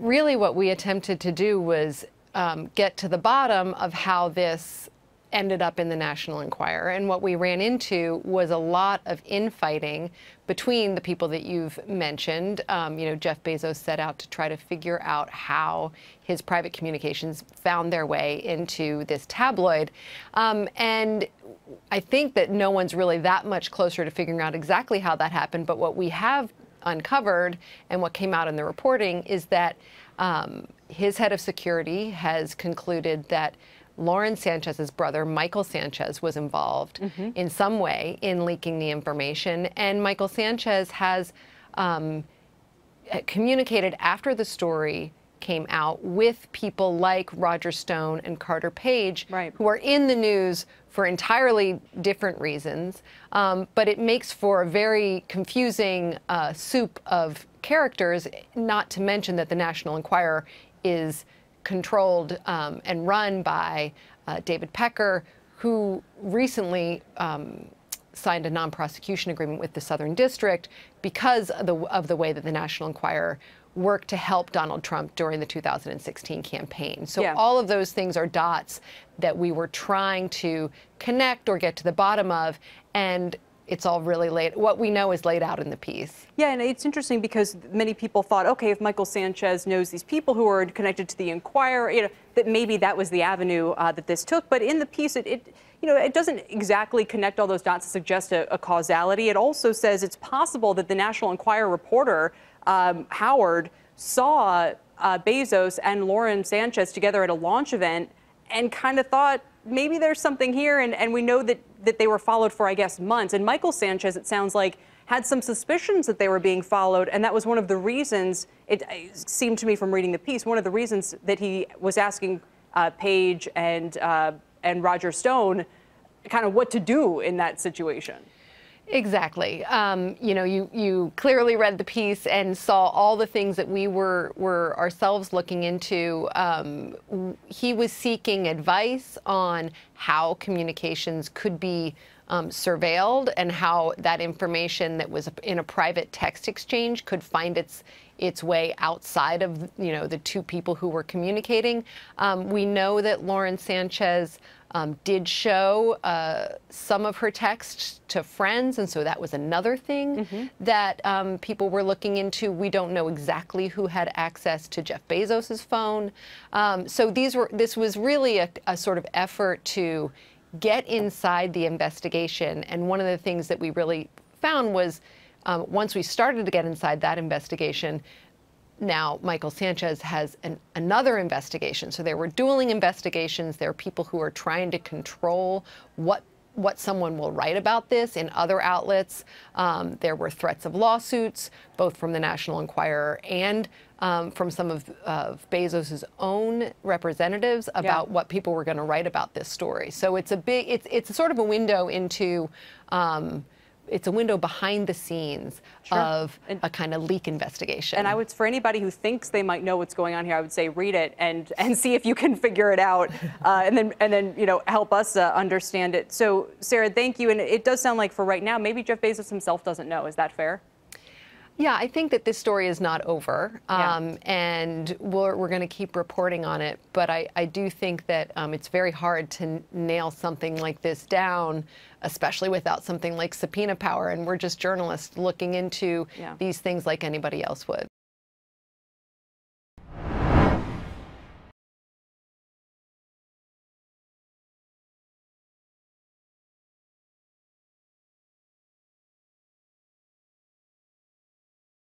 really what we attempted to do was get to the bottom of how this ended up in the National Enquirer. And what we ran into was a lot of infighting between the people that you've mentioned. Jeff Bezos set out to try to figure out how his private communications found their way into this tabloid. And I think that no one's really that much closer to figuring out exactly how that happened. But what we have uncovered and what came out in the reporting is that his head of security has concluded that Lauren Sanchez's brother, Michael Sanchez, was involved in some way in leaking the information. And Michael Sanchez has communicated after the story came out with people like Roger Stone and Carter Page, who are in the news for entirely different reasons. But it makes for a very confusing soup of characters, not to mention that the National Enquirer is controlled and run by David Pecker, who recently signed a non-prosecution agreement with the Southern District because of the way that the National Enquirer worked to help Donald Trump during the 2016 campaign. So all of those things are dots that we were trying to connect or get to the bottom of, and it's all really what we know is laid out in the piece. Yeah, and it's interesting because many people thought, okay, if Michael Sanchez knows these people who are connected to the Enquirer, that maybe that was the avenue that this took. But in the piece, it doesn't exactly connect all those dots to suggest a causality. It also says it's possible that the National Enquirer reporter, Howard, saw Bezos and Lauren Sanchez together at a launch event and kind of thought, maybe there's something here, and we know that they were followed for, I guess, months. And Michael Sanchez, it sounds like, had some suspicions that they were being followed, and that was one of the reasons, it seemed to me from reading the piece, one of the reasons that he was asking Page and Roger Stone kind of what to do in that situation. Exactly. You clearly read the piece and saw all the things that we were ourselves looking into. He was seeking advice on how communications could be surveilled and how that information that was in a private text exchange could find its way outside of the two people who were communicating. We know that Lauren Sanchez did show some of her texts to friends, and so that was another thing that people were looking into. We don't know exactly who had access to Jeff Bezos's phone. So this was really a sort of effort to get inside the investigation. And one of the things that we really found was once we started to get inside that investigation, now Michael Sanchez has another investigation. So there were dueling investigations. There are people who are trying to control what someone will write about this in other outlets. There were threats of lawsuits, both from the National Enquirer and from some of Bezos's own representatives about what people were going to write about this story. So it's it's sort of a window into it's a window behind the scenes of a kind of leak investigation. And I would, for anybody who thinks they might know what's going on here, I would say read it and see if you can figure it out, and then help us understand it. So Sarah, thank you. And it does sound like for right now, maybe Jeff Bezos himself doesn't know. Is that fair? Yeah, I think that this story is not over, and we're going to keep reporting on it. But I do think that it's very hard to nail something like this down, especially without something like subpoena power. And we're just journalists looking into these things like anybody else would.